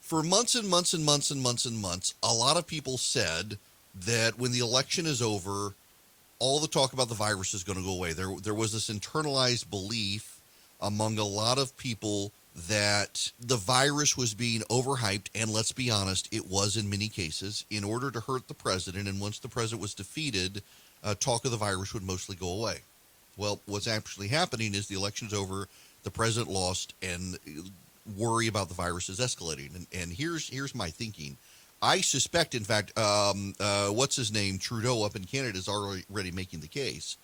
For months and months and months and months and months, a lot of people said that when the election is over, all the talk about the virus is going to go away. There was this internalized belief among a lot of people that the virus was being overhyped, and let's be honest, it was in many cases, in order to hurt the president. And once the president was defeated, talk of the virus would mostly go away. Well, what's actually happening is the election's over, the president lost, and worry about the virus is escalating. And here's my thinking. I suspect, in fact, what's his name, Trudeau up in Canada is already making the case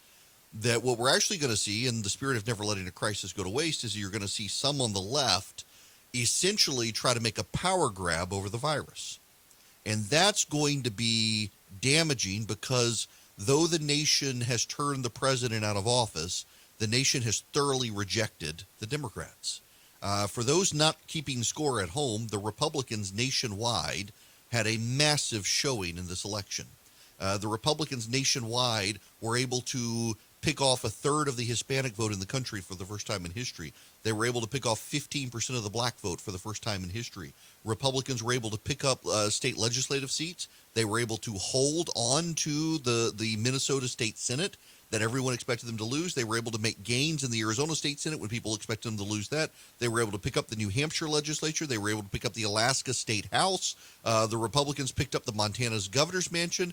that what we're actually going to see, in the spirit of never letting a crisis go to waste, is you're going to see some on the left essentially try to make a power grab over the virus. And that's going to be damaging because though the nation has turned the president out of office, the nation has thoroughly rejected the Democrats. For those not keeping score at home, the Republicans nationwide had a massive showing in this election. The Republicans nationwide were able to pick off a third of the Hispanic vote in the country for the first time in history. They were able to pick off 15% of the black vote for the first time in history. Republicans were able to pick up state legislative seats. They were able to hold on to the Minnesota State Senate that everyone expected them to lose. They were able to make gains in the Arizona State Senate when people expected them to lose that. They were able to pick up the New Hampshire legislature. They were able to pick up the Alaska State House. The Republicans picked up the Montana's governor's mansion.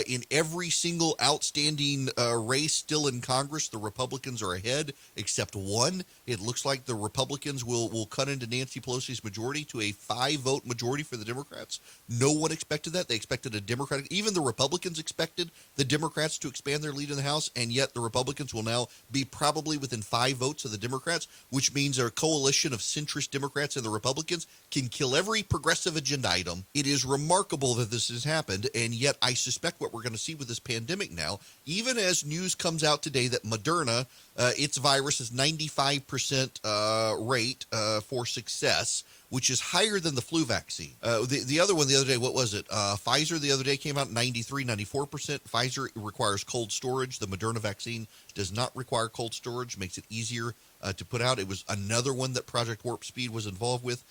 In every single outstanding race still in Congress, the Republicans are ahead, except one. It looks like the Republicans will cut into Nancy Pelosi's majority to a 5-vote majority for the Democrats. No one expected that. They expected a Democratic, even the Republicans expected the Democrats to expand their lead in the House, and yet the Republicans will now be probably within 5 votes of the Democrats, which means a coalition of centrist Democrats and the Republicans can kill every progressive agenda item. It is remarkable that this has happened, and yet I suspect what we're going to see with this pandemic now, even as news comes out today that Moderna, its virus is 95% rate for success, which is higher than the flu vaccine. The other one the other day, what was it? Pfizer the other day came out 93, 94%. Pfizer requires cold storage. The Moderna vaccine does not require cold storage, makes it easier to put out. It was another one that Project Warp Speed was involved with,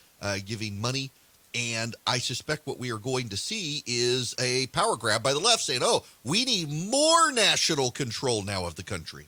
giving money. And I suspect what we are going to see is a power grab by the left saying, oh, we need more national control now of the country.